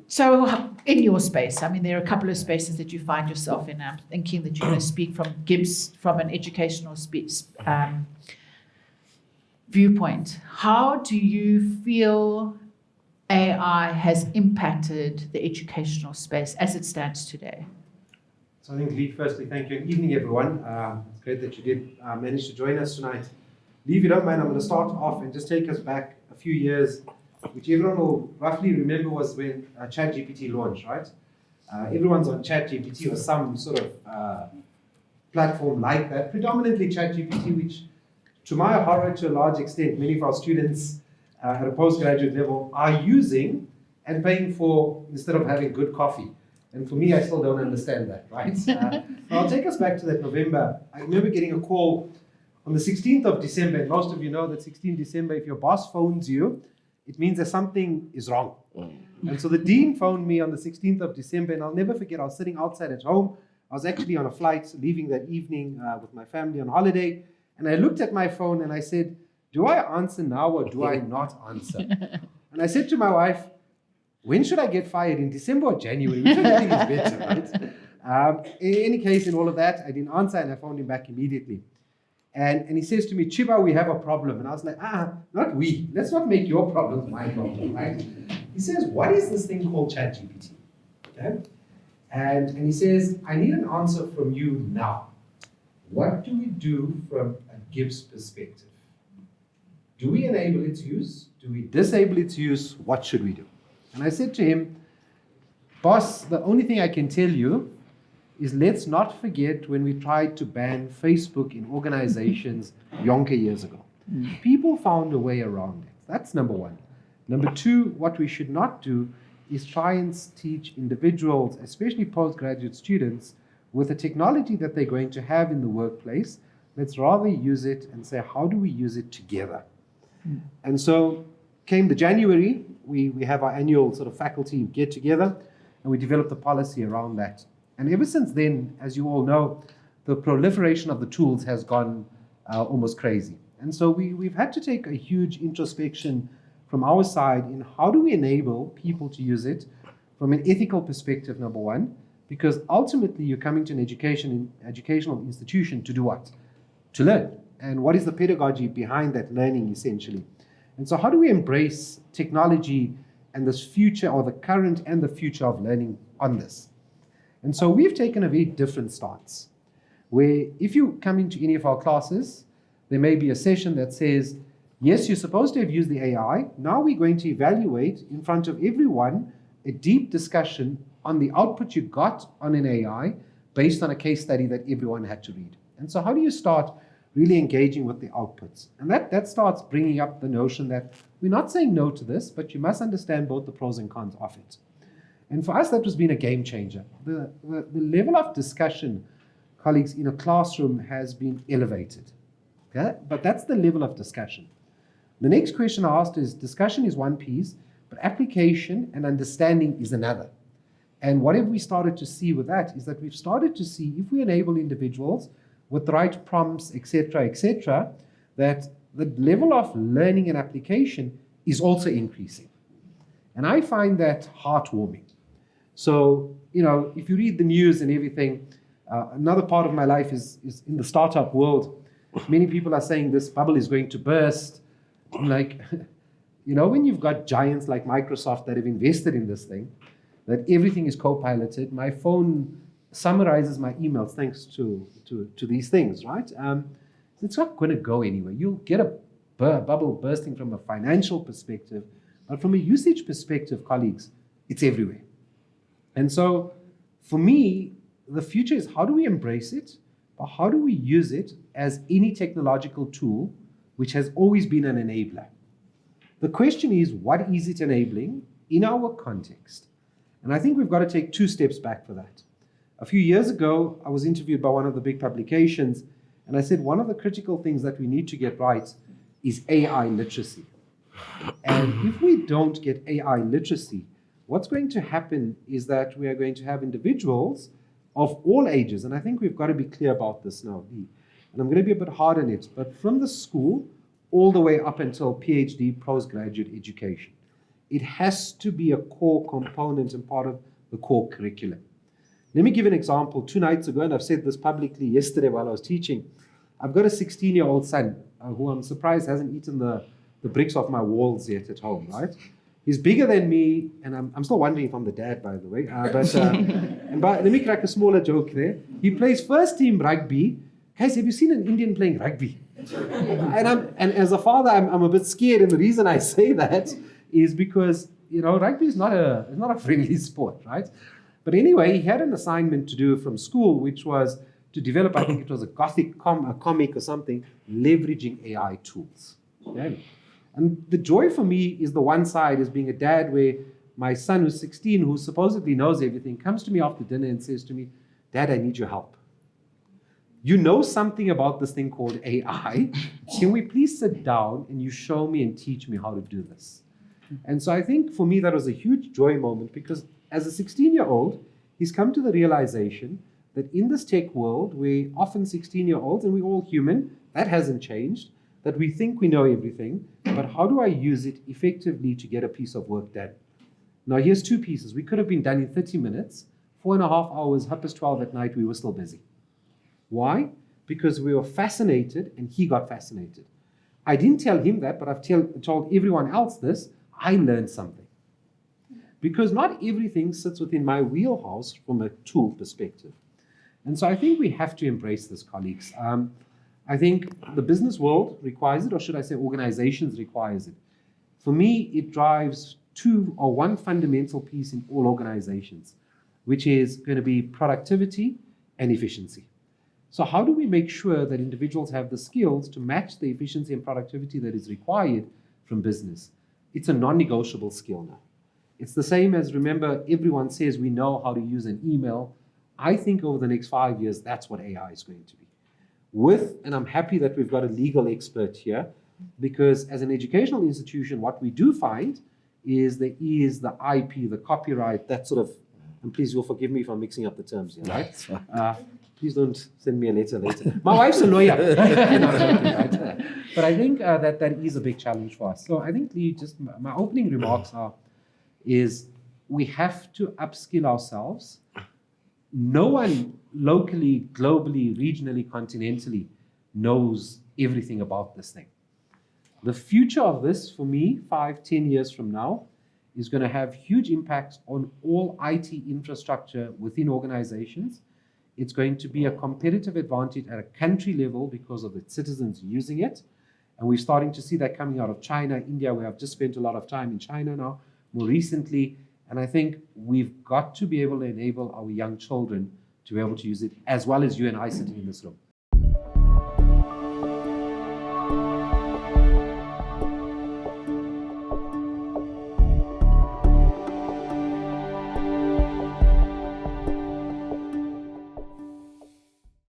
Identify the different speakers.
Speaker 1: So in your space, I mean, there are a couple of spaces that you find yourself in. I'm thinking that you're going to speak from GIBS, from an educational viewpoint. How do you feel AI has impacted the educational space as it stands today?
Speaker 2: So I think, Leigh, firstly, thank you. Good evening, everyone. It's great that you did manage to join us tonight. Leigh, if you don't mind, I'm going to start off and just take us back a few years, which everyone will roughly remember was when ChatGPT launched, right? Everyone's on ChatGPT or some sort of platform like that, predominantly ChatGPT, which, to my horror, to a large extent, many of our students at a postgraduate level are using and paying for instead of having good coffee. And for me, I still don't understand that, right? I'll take us back to that November. I remember getting a call on the 16th of December, and most of you know that 16th December, if your boss phones you, it means that something is wrong. And so the dean phoned me on the 16th of December, and I'll never forget, I was sitting outside at home. I was actually on a flight leaving that evening with my family on holiday, and I looked at my phone and I said, do I answer now or do I not answer? And I said to my wife, when should I get fired, in December or January? Which I think is better, right? In any case, in all of that, I didn't answer and I phoned him back immediately. And he says to me, Chiba, we have a problem. And I was like, not we. Let's not make your problems my problem, right? He says, what is this thing called ChatGPT? Okay? And he says, I need an answer from you now. What do we do from a GIBS perspective? Do we enable its use? Do we disable its use? What should we do? And I said to him, boss, the only thing I can tell you is let's not forget when we tried to ban Facebook in organizations yonker years ago. People found a way around it. That's number one. Number two, what we should not do is try and teach individuals, especially postgraduate students, with the technology that they're going to have in the workplace. Let's rather use it and say, how do we use it together? And so came the January, we have our annual sort of faculty get together, and we developed a policy around that. And ever since then, as you all know, the proliferation of the tools has gone almost crazy. And so we've had to take a huge introspection from our side in how do we enable people to use it from an ethical perspective, number one, because ultimately you're coming to an educational institution to do what? To learn. And what is the pedagogy behind that learning, essentially? And so how do we embrace technology and this future, or the current and the future of learning on this? And so we've taken a very different stance, where if you come into any of our classes, there may be a session that says, yes, you're supposed to have used the AI. Now we're going to evaluate in front of everyone a deep discussion on the output you got on an AI based on a case study that everyone had to read. And so how do you start really engaging with the outputs? And that starts bringing up the notion that we're not saying no to this, but you must understand both the pros and cons of it. And for us, that has been a game changer. The level of discussion, colleagues, in a classroom has been elevated. Okay? But that's the level of discussion. The next question I asked is, discussion is one piece, but application and understanding is another. And what have we started to see with that is that we've started to see, if we enable individuals with the right prompts, etc., that the level of learning and application is also increasing. And I find that heartwarming. So, if you read the news and everything, another part of my life is in the startup world. Many people are saying this bubble is going to burst. I'm like, when you've got giants like Microsoft that have invested in this thing, that everything is co-piloted, my phone summarizes my emails thanks to these things, right? It's not going to go anywhere. You'll get a bubble bursting from a financial perspective, but from a usage perspective, colleagues, it's everywhere. And so for me, the future is how do we embrace it, but how do we use it as any technological tool, which has always been an enabler? The question is, what is it enabling in our context? And I think we've got to take 2 steps back for that. A few years ago, I was interviewed by one of the big publications, and I said one of the critical things that we need to get right is AI literacy. And if we don't get AI literacy, what's going to happen is that we are going to have individuals of all ages, and I think we've got to be clear about this now, Leigh. And I'm going to be a bit hard on it, but from the school all the way up until PhD, postgraduate education. it has to be a core component and part of the core curriculum. Let me give an example. 2 nights ago, and I've said this publicly yesterday while I was teaching, I've got a 16-year-old son who I'm surprised hasn't eaten the bricks off my walls yet at home, right? He's bigger than me, and I'm still wondering if I'm the dad, by the way. Let me crack a smaller joke there. He plays first team rugby. Guys, have you seen an Indian playing rugby? And as a father, I'm a bit scared, and the reason I say that is because rugby is not a friendly sport, right? But anyway, he had an assignment to do from school, which was to develop, I think it was a Gothic comic or something, leveraging AI tools. Okay? And the joy for me is the one side as being a dad where my son who's 16, who supposedly knows everything, comes to me after dinner and says to me, Dad, I need your help. You know something about this thing called AI. Can we please sit down and you show me and teach me how to do this? And so I think for me that was a huge joy moment because as a 16-year-old, he's come to the realization that in this tech world, we're often 16-year-olds and we're all human. That hasn't changed. That we think we know everything, but how do I use it effectively to get a piece of work done? Now here's 2 pieces. We could have been done in 30 minutes, 4.5 hours, 12 at night, we were still busy. Why? Because we were fascinated and he got fascinated. I didn't tell him that, but I've told everyone else this, I learned something. Because not everything sits within my wheelhouse from a tool perspective. And so I think we have to embrace this, colleagues. I think the business world requires it, or should I say organizations requires it. For me, it drives 1 fundamental piece in all organizations, which is going to be productivity and efficiency. So how do we make sure that individuals have the skills to match the efficiency and productivity that is required from business? It's a non-negotiable skill now. It's the same as, remember, everyone says we know how to use an email. I think over the next 5 years, that's what AI is going to be. And I'm happy that we've got a legal expert here, because as an educational institution, what we do find is there is the IP, the copyright, that sort of, and please you'll forgive me if I'm mixing up the terms here, right? Please don't send me a letter later. My wife's a lawyer. But I think that is a big challenge for us. So I think, Leigh, just my opening remarks is we have to upskill ourselves. No one locally, globally, regionally, continentally knows everything about this thing. The future of this, for me, 5-10 years from now, is going to have huge impacts on all IT infrastructure within organizations. It's going to be a competitive advantage at a country level because of its citizens using it. And we're starting to see that coming out of China, India, where I've just spent a lot of time in China now, more recently. And I think we've got to be able to enable our young children to be able to use it, as well as you and I sitting in this room.